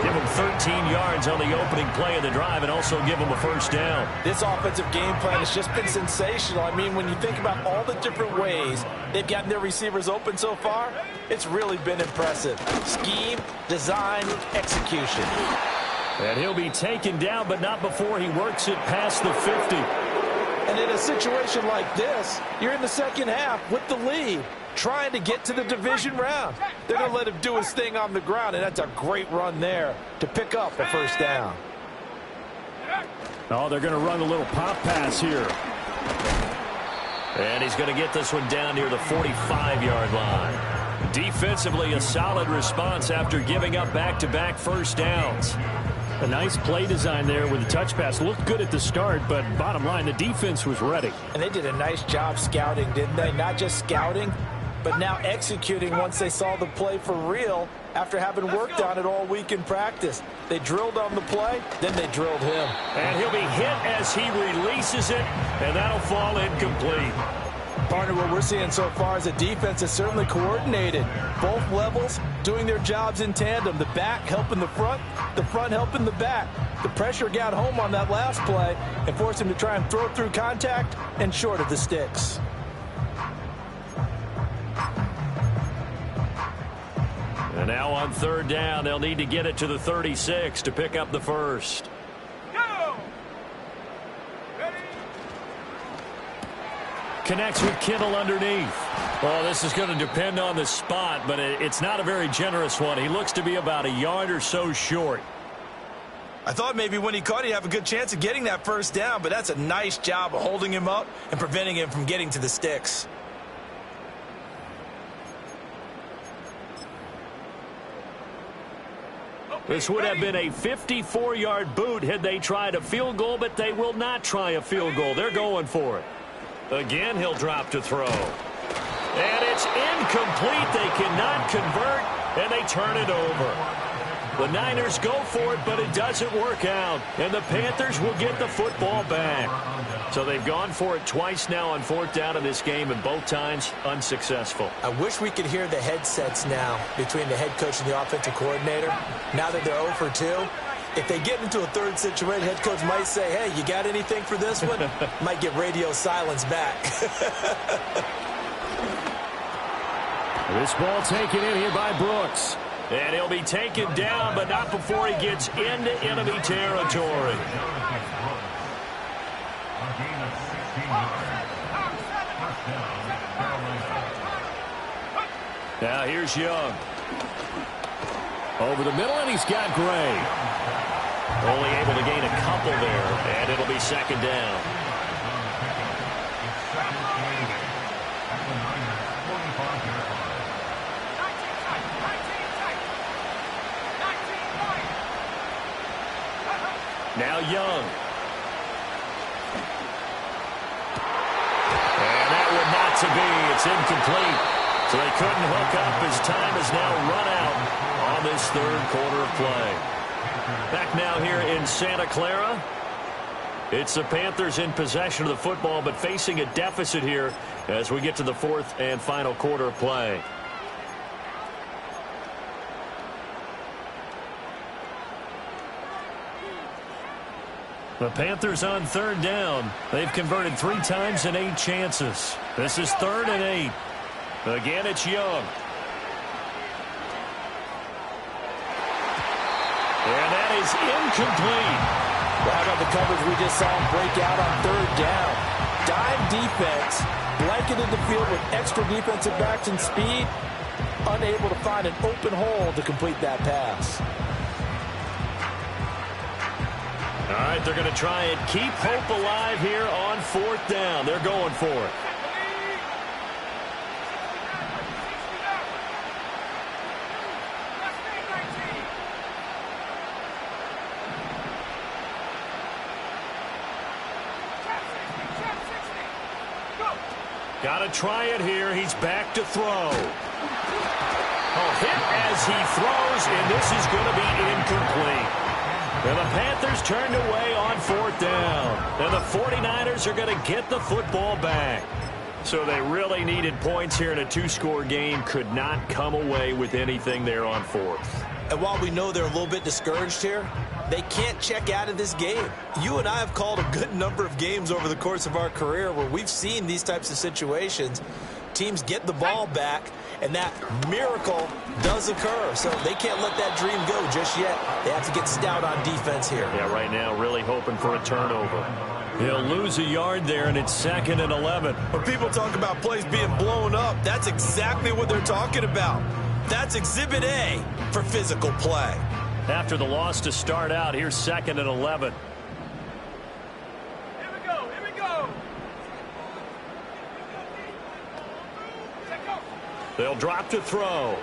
S3: Give him 13 yards on the opening play of the drive and also give him a first down.
S4: This offensive game plan has just been sensational. I mean, when you think about all the different ways they've gotten their receivers open so far, it's really been impressive. Scheme, design, execution.
S3: And he'll be taken down, but not before he works it past the 50.
S4: And in a situation like this, you're in the second half with the lead, trying to get to the division round. They're going to let him do his thing on the ground, and that's a great run there to pick up a first down.
S3: Oh, they're going to run a little pop pass here. And he's going to get this one down near the 45-yard line. Defensively, a solid response after giving up back-to-back first downs. A nice play design there with the touch pass. Looked good at the start, but bottom line, the defense was ready.
S4: And they did a nice job scouting, didn't they? Not just scouting, but now executing once they saw the play for real after having worked on it all week in practice. They drilled on the play, then they drilled him.
S3: And he'll be hit as he releases it, and that'll fall incomplete.
S4: Partner, what we're seeing so far is the defense is certainly coordinated. Both levels doing their jobs in tandem. The back helping the front helping the back. The pressure got home on that last play and forced him to try and throw through contact and short of the sticks.
S3: And now on third down, they'll need to get it to the 36 to pick up the first.
S5: Go! Ready?
S3: Connects with Kittle underneath. Well, this is going to depend on the spot, but it's not a very generous one. He looks to be about a yard or so short.
S2: I thought maybe when he caught it, he'd have a good chance of getting that first down, but that's a nice job of holding him up and preventing him from getting to the sticks.
S3: This would have been a 54-yard boot had they tried a field goal, but they will not try a field goal. They're going for it. Again, he'll drop to throw. And it's incomplete. They cannot convert, and they turn it over. The Niners go for it, but it doesn't work out. And the Panthers will get the football back. So they've gone for it twice now on fourth down in this game, and both times unsuccessful.
S2: I wish we could hear the headsets now between the head coach and the offensive coordinator. Now that they're 0 for 2, if they get into a third situation, head coach might say, hey, you got anything for this one? Might get radio silence back.
S3: This ball taken in here by Brooks. And he'll be taken down, but not before he gets into enemy territory. Now here's Young. Over the middle, and he's got Gray. Only able to gain a couple there, and it'll be second down. Now Young. And that would not to be. It's incomplete. So they couldn't hook up as time has now run out on this third quarter of play. Back now here in Santa Clara. It's the Panthers in possession of the football, but facing a deficit here as we get to the fourth and final quarter of play. The Panthers on third down. They've converted 3 times in 8 chances. This is 3rd and 8. Again, it's Young. And that is incomplete.
S4: Well, how about the coverage we just saw him break out on third down? Dime defense, blanketed the field with extra defensive backs and speed, unable to find an open hole to complete that pass.
S3: All right, they're going to try and keep hope alive here on 4th down. They're going for it. Got to try it here. He's back to throw. Oh, hit as he throws, and this is going to be incomplete. And the Panthers turned away on 4th down. And the 49ers are going to get the football back. So they really needed points here in a 2-score game. Could not come away with anything there on 4th.
S2: And while we know they're a little bit discouraged here, they can't check out of this game. You and I have called a good number of games over the course of our career where we've seen these types of situations. Teams get the ball back, and that miracle does occur. So they can't let that dream go just yet. They have to get stout on defense here.
S3: Yeah, right now really hoping for a turnover. He'll lose a yard there, and it's 2nd and 11.
S2: When people talk about plays being blown up, that's exactly what they're talking about. That's Exhibit A for physical play.
S3: After the loss to start out, here's 2nd and 11.
S5: Here we go. Here we go.
S3: They'll drop to throw.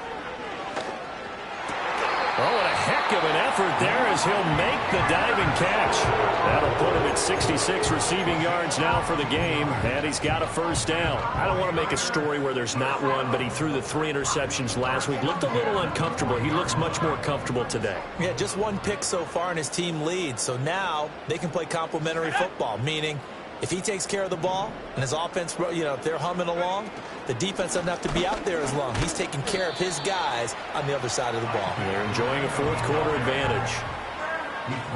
S3: Oh, and a heck of an effort there as he'll make the diving catch. That'll put him at 66 receiving yards now for the game, and he's got a first down.
S1: I don't want to make a story where there's not one, but he threw the 3 interceptions last week. Looked a little uncomfortable. He looks much more comfortable today.
S2: Yeah, just 1 pick so far and his team leads. So now they can play complementary football, meaning if he takes care of the ball and his offense, if they're humming along, the defense doesn't have to be out there as long. He's taking care of his guys on the other side of the ball.
S1: They're enjoying a fourth quarter advantage.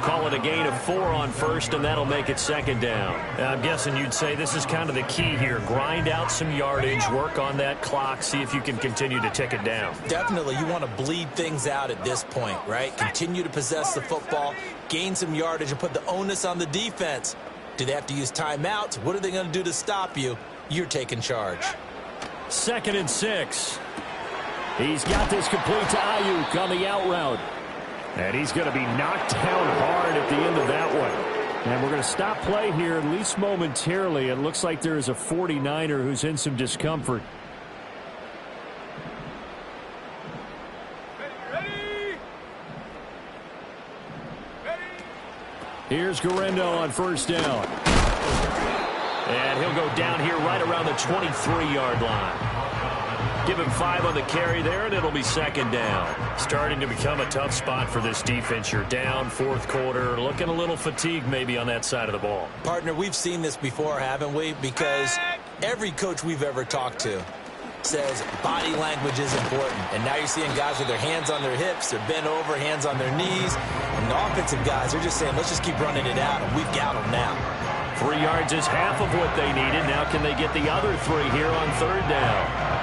S1: Call it a gain of 4 on first, and that'll make it second down. I'm guessing you'd say this is kind of the key here. Grind out some yardage, work on that clock, see if you can continue to tick it down.
S2: Definitely, you want to bleed things out at this point, right? Continue to possess the football, gain some yardage, and put the onus on the defense. Do they have to use timeouts? What are they going to do to stop you? You're taking charge.
S3: 2nd and 6. He's got this complete to Ayuk on the out route. And he's going to be knocked down hard at the end of that one. And we're going to stop play here, at least momentarily. It looks like there is a 49er who's in some discomfort. Here's Garendo on first down.
S1: And he'll go down here right around the 23-yard line. Give him 5 on the carry there, and it'll be second down. Starting to become a tough spot for this defense. You're down, fourth quarter, looking a little fatigued maybe on that side of the ball.
S2: Partner, we've seen this before, haven't we? Because every coach we've ever talked to says body language is important. And now you're seeing guys with their hands on their hips, they're bent over, hands on their knees. And the offensive guys are just saying, let's just keep running it out, and we've got them now.
S1: 3 yards is half of what they needed. Now can they get the other 3 here on third down?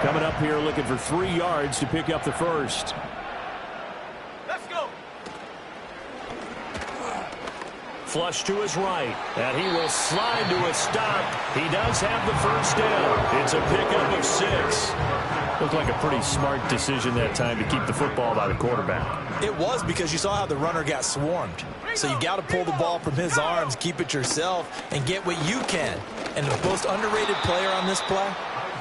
S3: Coming up here looking for 3 yards to pick up the first.
S5: Let's go.
S1: Flush to his right, and he will slide to a stop. He does have the first down. It's a pickup of 6.
S3: Looked like a pretty smart decision that time to keep the football by the quarterback.
S2: It was, because you saw how the runner got swarmed. So you got to pull the ball from his arms, keep it yourself, and get what you can. And the most underrated player on this play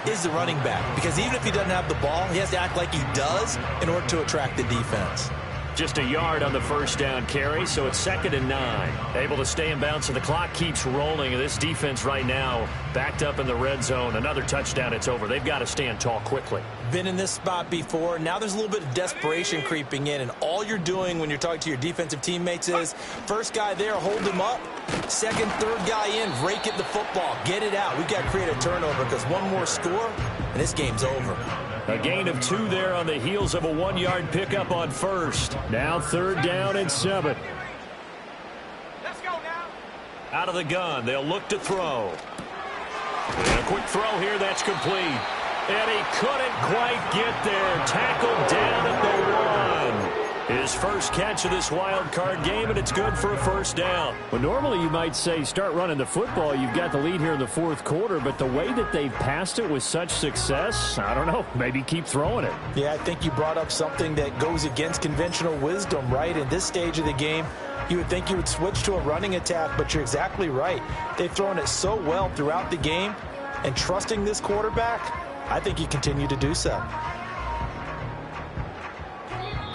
S2: is the running back. Because even if he doesn't have the ball, he has to act like he does in order to attract the defense.
S1: Just a yard on the first down carry, so it's 2nd and 9. Able to stay in bounds, so the clock keeps rolling. This defense right now backed up in the red zone. Another touchdown, it's over. They've got to stand tall quickly.
S2: Been in this spot before. Now there's a little bit of desperation creeping in, and all you're doing when you're talking to your defensive teammates is first guy there, hold him up. Second, third guy in, rake at the football. Get it out. We've got to create a turnover, because one more score, and this game's over.
S3: A gain of 2 there on the heels of a 1-yard pickup on first. Now 3rd down and 7.
S5: Let's go now.
S1: Out of the gun, they'll look to throw. And a quick throw here, that's complete. And he couldn't quite get there. Tackled down at the 1. His first catch of this wild card game, and it's good for a first down.
S3: Well, normally you might say start running the football. You've got the lead here in the fourth quarter, but the way that they've passed it with such success, I don't know, maybe keep throwing it.
S4: Yeah, I think you brought up something that goes against conventional wisdom, right? In this stage of the game, you would think you would switch to a running attack, but you're exactly right. They've thrown it so well throughout the game, and trusting this quarterback, I think you continue to do so.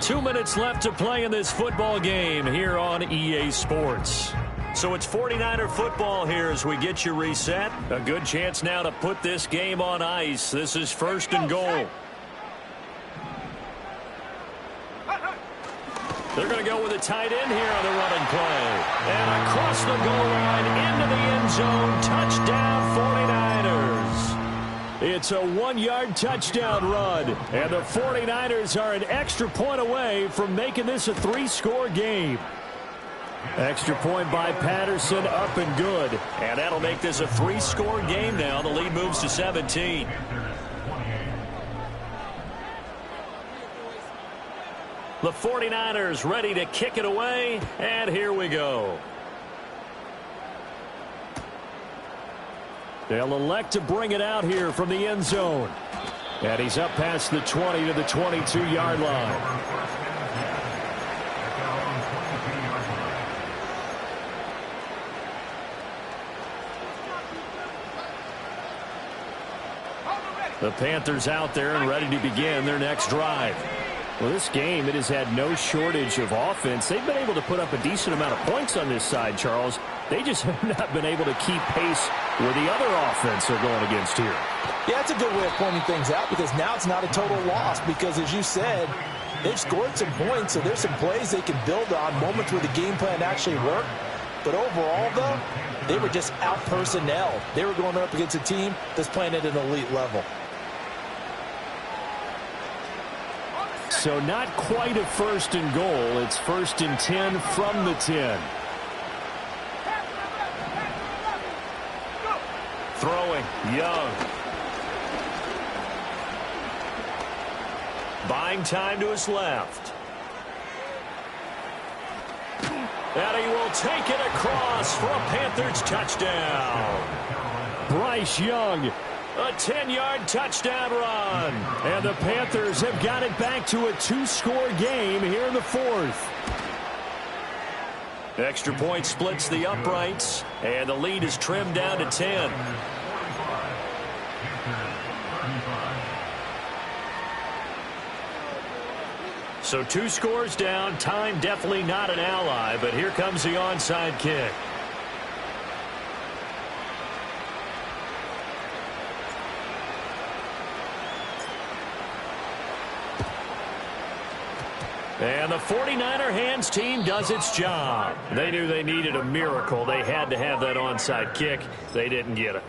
S3: 2 minutes left to play in this football game here on EA Sports.
S1: So it's 49er football here as we get you reset. A good chance now to put this game on ice. This is 1st and goal. They're going to go with a tight end here on the running play. And across the goal line into the end zone. Touchdown 49ers.
S3: It's a 1-yard touchdown run, and the 49ers are an extra point away from making this a 3-score game. Extra point by Patterson, up and good.
S1: And that'll make this a 3-score game now. The lead moves to 17. The 49ers ready to kick it away, and here we go.
S3: They'll elect to bring it out here from the end zone. And he's up past the 20 to the 22-yard line. The Panthers out there and ready to begin their next drive. Well, this game, it has had no shortage of offense. They've been able to put up a decent amount of points on this side, Charles. They just have not been able to keep pace where the other offense are going against here.
S4: Yeah, it's a good way of pointing things out because now it's not a total loss because, as you said, they've scored some points, so there's some plays they can build on, moments where the game plan actually worked. But overall, though, they were just out-personnel. They were going up against a team that's playing at an elite level.
S3: So not quite a 1st and goal. It's 1st and 10 from the 10. Throwing, Young. Buying time to his left. And he will take it across for a Panthers touchdown. Bryce Young. A 10-yard touchdown run. And the Panthers have got it back to a 2-score game here in the 4th. Extra point splits the uprights, and the lead is trimmed down to 10. So 2 scores down. Time definitely not an ally, but here comes the onside kick. And the 49er hands team does its job. They knew they needed a miracle. They had to have that onside kick. They didn't get it.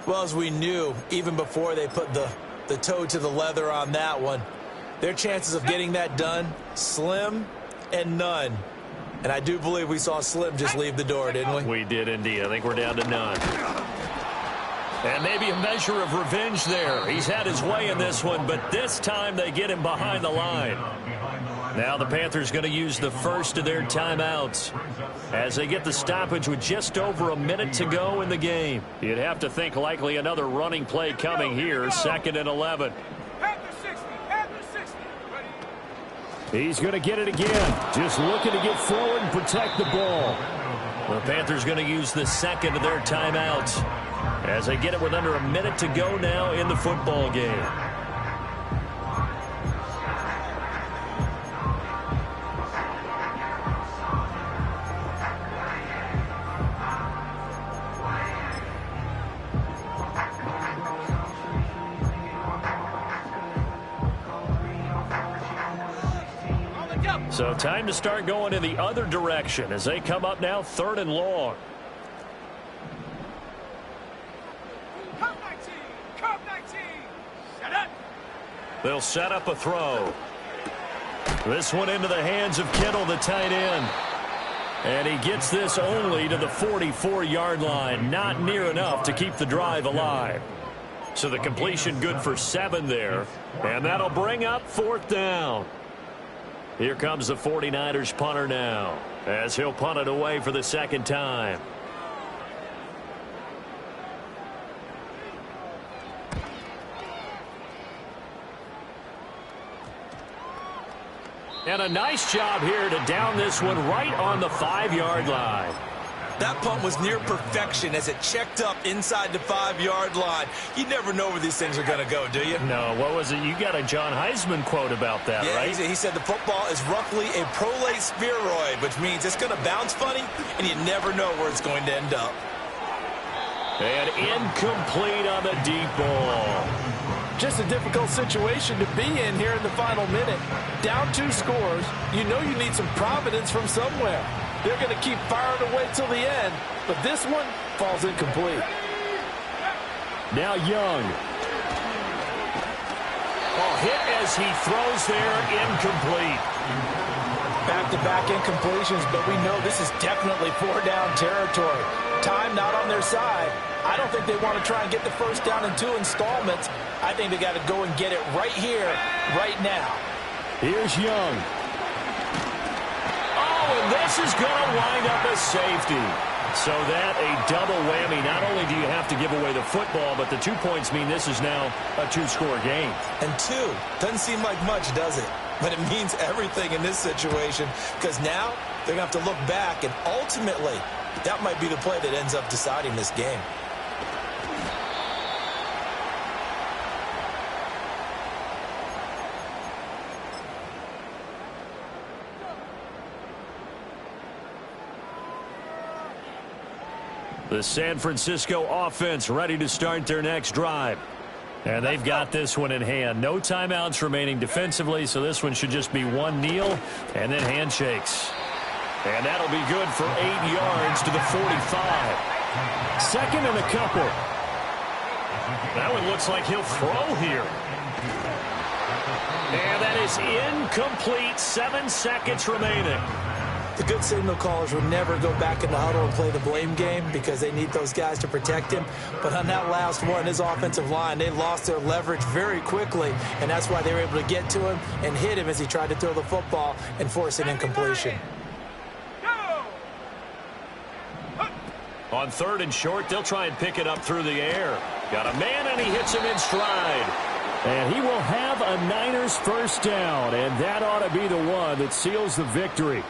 S2: Well, as we knew, even before they put the toe to the leather on that one, their chances of getting that done, slim and none. And I do believe we saw Slim just leave the door, didn't we?
S3: We did indeed. I think we're down to none. And maybe a measure of revenge there. He's had his way in this one, but this time they get him behind the line. Now the Panthers going to use the first of their timeouts as they get the stoppage with just over a minute to go in the game. You'd have to think likely another running play coming here, 2nd and 11. He's going to get it again. Just looking to get forward and protect the ball. The Panthers going to use the 2nd of their timeouts as they get it with under a minute to go now in the football game. So time to start going in the other direction as they come up now 3rd and long. They'll set up a throw. This one into the hands of Kittle, the tight end. And he gets this only to the 44-yard line. Not near enough to keep the drive alive. So the completion good for 7 there. And that'll bring up 4th down. Here comes the 49ers punter now as he'll punt it away for the 2nd time. And a nice job here to down this one right on the 5-yard line.
S2: That punt was near perfection as it checked up inside the 5-yard line. You never know where these things are going to go, do you?
S3: No, what was it? You got a John Heisman quote about that,
S2: yeah,
S3: right?
S2: He said the football is roughly a prolate spheroid, which means it's going to bounce funny, and you never know where it's going to end up.
S3: And incomplete on the deep ball.
S4: Just a difficult situation to be in here in the final minute. Down 2 scores, you know you need some providence from somewhere. They're going to keep firing away till the end, but this one falls incomplete.
S3: Now Young. Oh, hit as he throws there, incomplete.
S4: Back-to-back incompletions, but we know this is definitely 4-down territory. Time not on their side. I don't think they want to try and get the first down in 2 installments. I think they got to go and get it right here, right now.
S3: Here's Young. Oh, and this is going to wind up as safety. So that a double whammy. Not only do you have to give away the football, but the 2 points mean this is now a 2-score game.
S2: And 2 doesn't seem like much, does it? But it means everything in this situation because now they're going to have to look back, and ultimately that might be the play that ends up deciding this game.
S1: The San Francisco offense ready to start their next drive.
S3: And they've got this one in hand. No timeouts remaining defensively, so this one should just be one kneel and then handshakes.
S1: And that'll be good for 8 yards to the 45.
S3: Second and a couple.
S1: That one looks like he'll throw here. And that is incomplete. 7 seconds remaining.
S2: The good signal callers will never go back in the huddle and play the blame game because they need those guys to protect him. But on that last one, his offensive line, they lost their leverage very quickly, and that's why they were able to get to him and hit him as he tried to throw the football and force an incompletion.
S1: On 3rd and short, they'll try and pick it up through the air. Got a man, and he hits him in stride.
S3: And he will have a Niners first down, and that ought to be the one that seals the victory.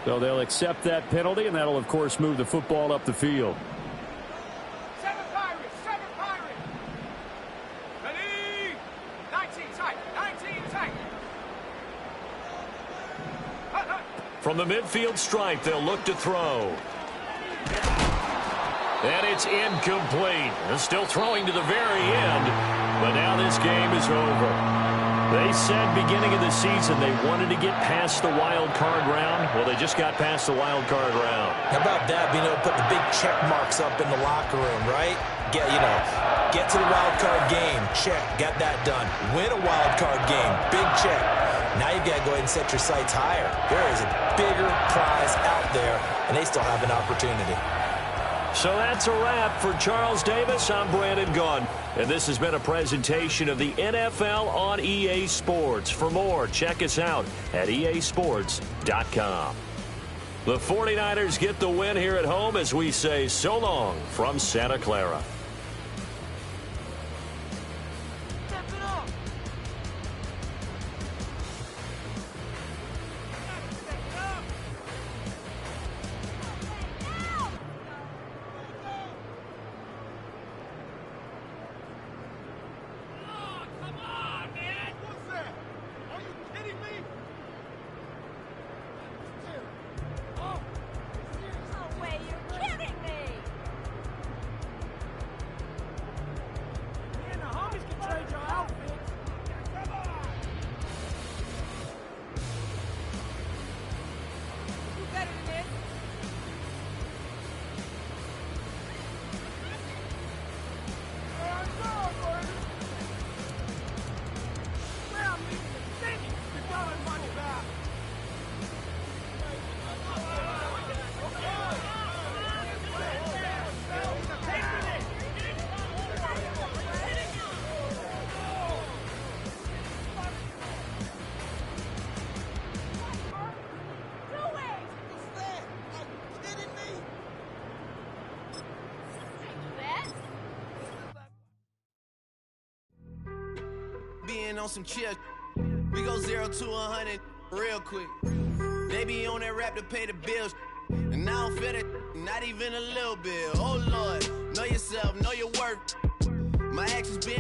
S3: So they'll accept that penalty, and that'll, of course, move the football up the field.
S5: 7 Pirates, 7 Pirates. Ready? 19 tight, 19 tight.
S1: From the midfield stripe, they'll look to throw. And it's incomplete. They're still throwing to the very end, but now this game is over. They said beginning of the season they wanted to get past the wild card round. Well, they just got past the wild card round.
S2: How about that, being able to put the big check marks up in the locker room, right? Get to the wild card game, check, got that done. Win a wild card game, big check. Now you've got to go ahead and set your sights higher. There is a bigger prize out there, and they still have an opportunity.
S1: So that's a wrap for Charles Davis. I'm Brandon Gaughan, and this has been a presentation of the NFL on EA Sports. For more, check us out at easports.com. The 49ers get the win here at home as we say so long from Santa Clara.
S7: On some chill, we go 0 to 100 real quick. They be on that rap to pay the bills, and I don't feel it, not even a little bit. Oh Lord, know yourself, know your worth. My actions being